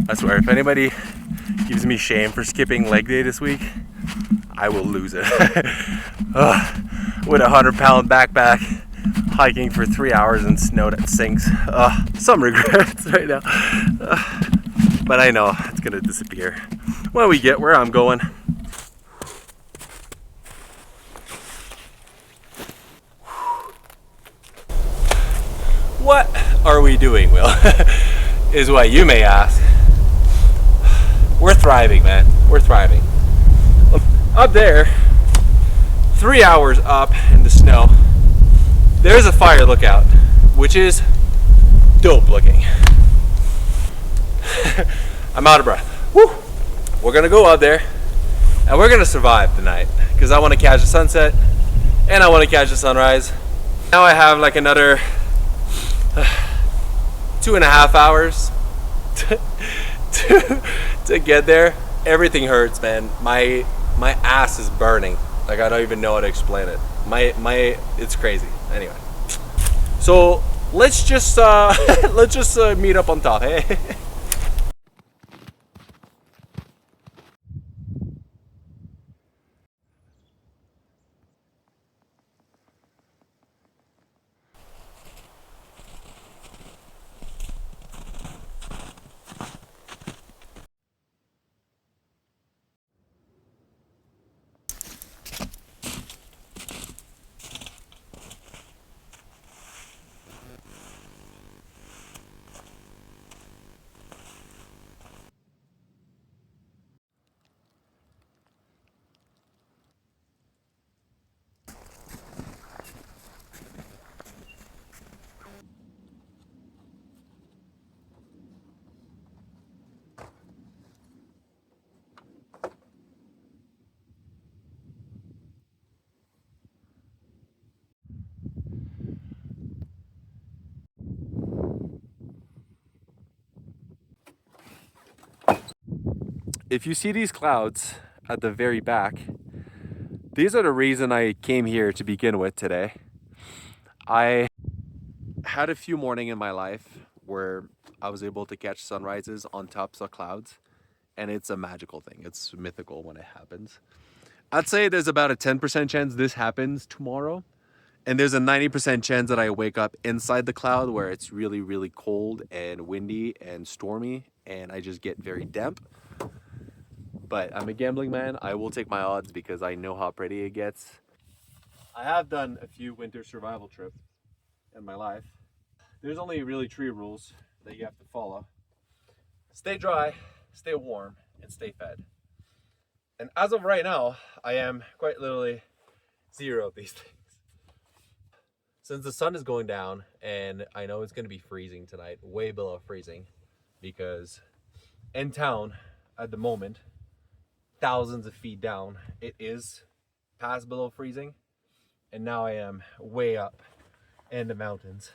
I swear, if anybody gives me shame for skipping leg day this week, I will lose it. With a 100-pound backpack, hiking for 3 hours in snow that sinks. Some regrets right now. But I know it's gonna disappear when we get where I'm going. What are we doing, Will? Is what you may ask. We're thriving, man. We're thriving. Up there, 3 hours up in the snow, there's a fire lookout, which is dope looking. I'm out of breath. Woo! We're gonna go out there and we're gonna survive tonight because I want to catch the sunset and I want to catch the sunrise. Now I have like another 2.5 hours to get there. Everything hurts, man. My ass is burning. Like, I don't even know how to explain it. It's crazy. Anyway, so let's just meet up on top. Hey. If you see these clouds at the very back, these are the reason I came here to begin with today. I had a few mornings in my life where I was able to catch sunrises on tops of clouds, and it's a magical thing. It's mythical when it happens. I'd say there's about a 10% chance this happens tomorrow, and there's a 90% chance that I wake up inside the cloud where it's really, really cold and windy and stormy, and I just get very damp. But I'm a gambling man. I will take my odds because I know how pretty it gets. I have done a few winter survival trips in my life. There's only really 3 rules that you have to follow. Stay dry, stay warm, and stay fed. And as of right now, I am quite literally 0 of these things. Since the sun is going down and I know it's going to be freezing tonight, way below freezing, because in town at the moment, thousands of feet down, it is past below freezing, and now I am way up in the mountains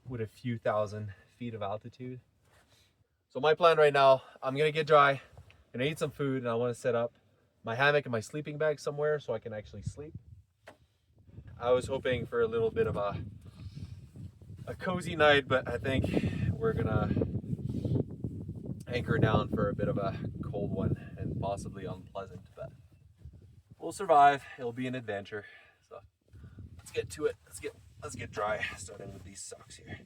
with a few thousand feet of altitude. So my plan right now, I'm gonna get dry, gonna eat some food, and I want to set up my hammock and my sleeping bag somewhere so I can actually sleep. I was hoping for a little bit of a cozy night, but I think we're gonna anchor down for a bit of a cold one and possibly unpleasant, but we'll survive. It'll be an adventure. So let's get to it. Let's get dry, starting with these socks here.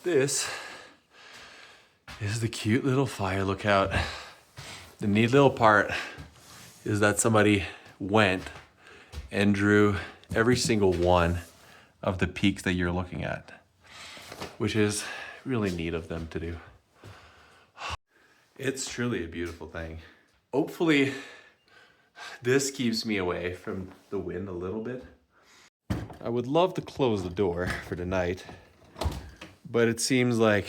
This is the cute little fire lookout. The neat little part is that somebody went and drew every single one of the peaks that you're looking at, which is really neat of them to do. It's truly a beautiful thing. Hopefully this keeps me away from the wind a little bit. I would love to close the door for the night, but it seems like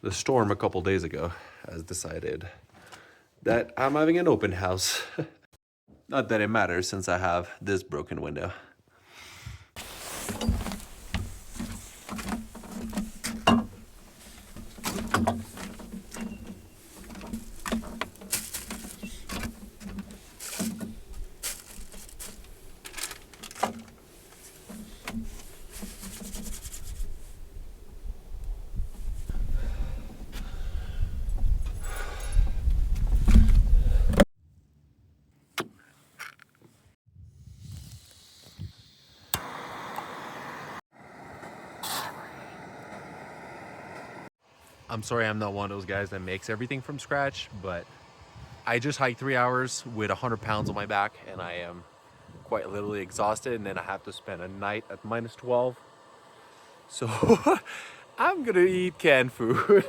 the storm a couple days ago has decided that I'm having an open house. Not that it matters since I have this broken window. I'm sorry I'm not one of those guys that makes everything from scratch, but I just hiked 3 hours with 100 pounds on my back, and I am quite literally exhausted, and then I have to spend a night at -12. So I'm gonna eat canned food.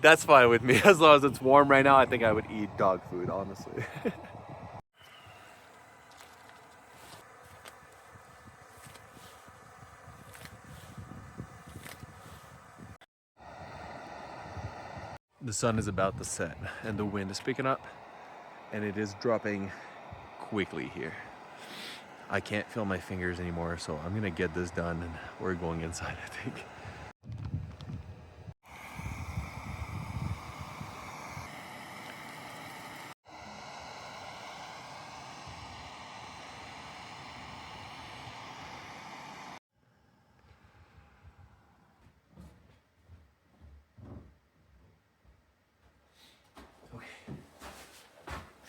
That's fine with me. As long as it's warm right now, I think I would eat dog food, honestly. The sun is about to set and the wind is picking up and it is dropping quickly here. I can't feel my fingers anymore, so I'm gonna get this done and we're going inside, I think.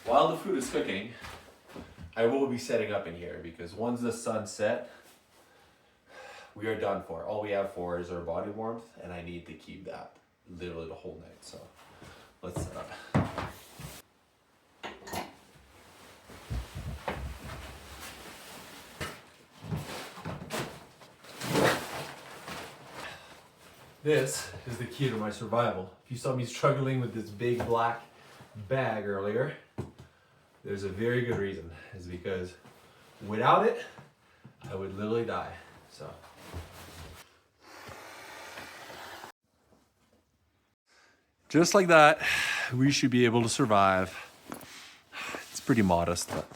While the food is cooking, I will be setting up in here because once the sun set, we are done for. All we have for is our body warmth, and I need to keep that literally the whole night. So let's set up. This is the key to my survival. If you saw me struggling with this big black bag earlier, there's a very good reason. It's because without it, I would literally die. So. Just like that, we should be able to survive. It's pretty modest, but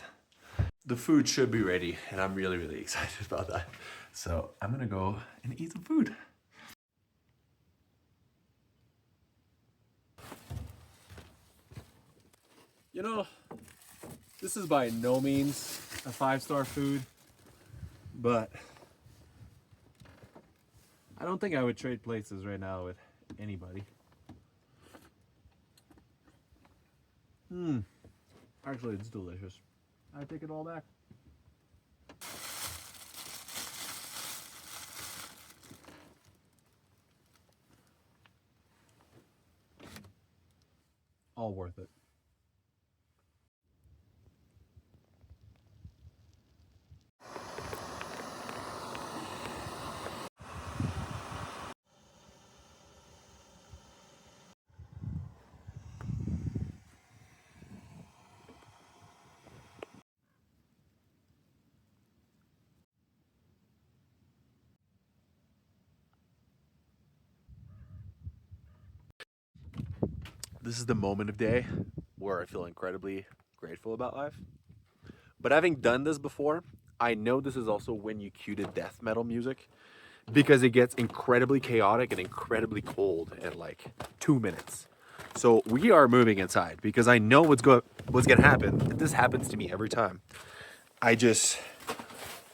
the food should be ready, and I'm really, really excited about that. So I'm gonna go and eat some food. You know, this is by no means a 5-star food, but I don't think I would trade places right now with anybody. Actually, it's delicious. I take it all back. All worth it. This is the moment of day where I feel incredibly grateful about life. But having done this before, I know this is also when you cue to death metal music because it gets incredibly chaotic and incredibly cold in like 2 minutes. So we are moving inside because I know what's gonna happen. This happens to me every time. I just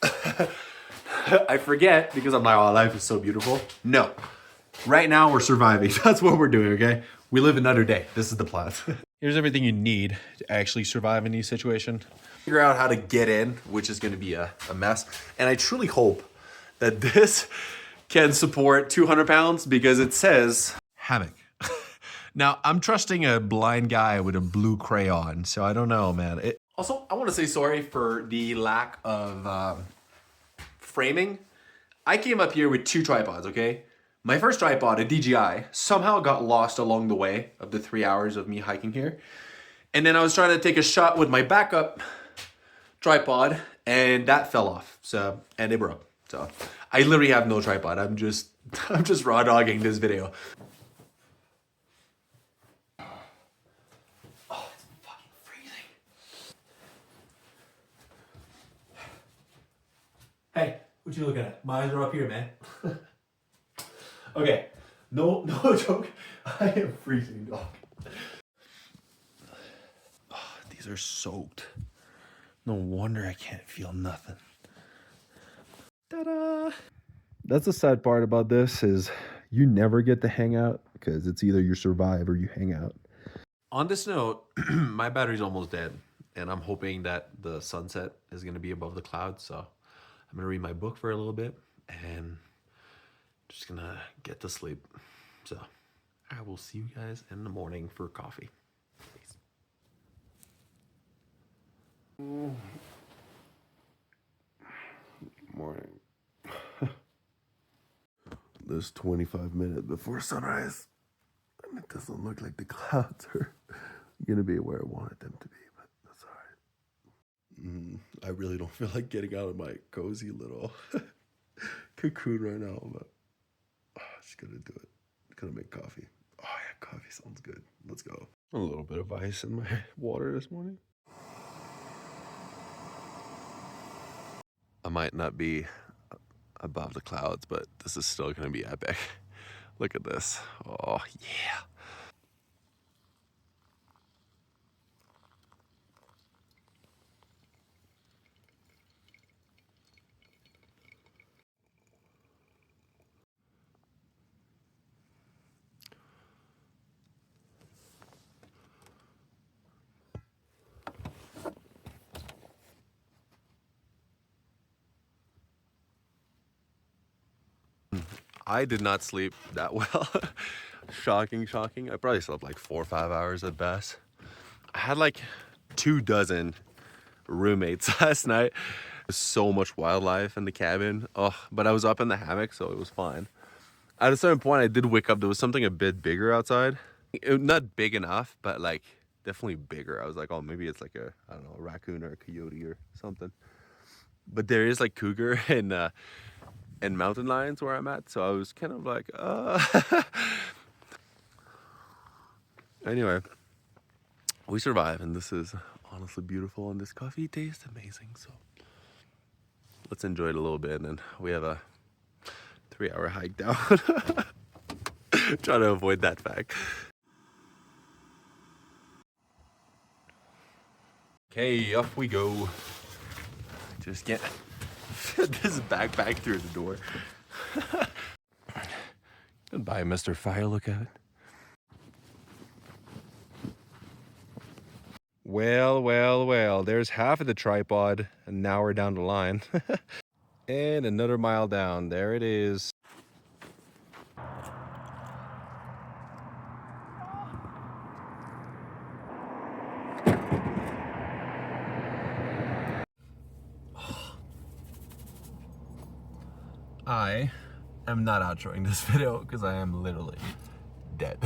I forget because I'm like, oh, life is so beautiful. No. Right now we're surviving. That's what we're doing, okay? We live another day. This is the plan. Here's everything you need to actually survive in these situations. Figure out how to get in, which is gonna be a mess. And I truly hope that this can support 200 pounds because it says hammock. Now, I'm trusting a blind guy with a blue crayon, so I don't know, man. Also, I wanna say sorry for the lack of framing. I came up here with 2 tripods, okay? My first tripod, a DJI, somehow got lost along the way of the 3 hours of me hiking here. And then I was trying to take a shot with my backup tripod and that fell off. So, and it broke. So I literally have no tripod. I'm just raw dogging this video. Oh, it's fucking freezing. Hey, what you looking at? My eyes are up here, man. Okay, no joke. I am freezing, dog. Oh, these are soaked. No wonder I can't feel nothing. Ta-da! That's the sad part about this is you never get to hang out because it's either you survive or you hang out. On this note, my battery's almost dead, and I'm hoping that the sunset is going to be above the clouds. So I'm going to read my book for a little bit and just going to get to sleep. So I will see you guys in the morning for coffee. Peace. Morning. This 25 minutes before sunrise, and it doesn't look like the clouds are gonna be where I wanted them to be, but that's all right. I really don't feel like getting out of my cozy little cocoon right now, but just gonna do it. Gonna make coffee. Oh yeah, coffee sounds good. Let's go. A little bit of ice in my water this morning. I might not be above the clouds, but this is still gonna be epic. Look at this. Oh yeah. I did not sleep that well. Shocking. I probably slept like 4 or 5 hours at best. I had like 24 roommates last night. There's so much wildlife in the cabin. Oh, but I was up in the hammock, so it was fine. At a certain point, I did wake up. There was something a bit bigger outside. Not big enough, but like definitely bigger. I was like, oh, maybe it's like a, I don't know, a raccoon or a coyote or something. But there is like cougar and mountain lions where I'm at, so I was kind of like, Anyway, we survive, and this is honestly beautiful, and this coffee tastes amazing, so let's enjoy it a little bit, and then we have a 3-hour hike down. Try to avoid that fact. Okay, off we go. Just get this backpack through the door. Goodbye, Mr. Fire Lookout. Well, there's half of the tripod, and now we're down the line. And another mile down, there it is. I am not outroing this video because I am literally dead.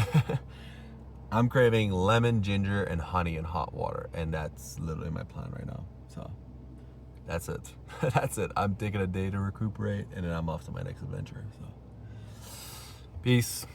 I'm craving lemon, ginger, and honey in hot water, and that's literally my plan right now. So that's it. That's it. I'm taking a day to recuperate, and then I'm off to my next adventure. So peace.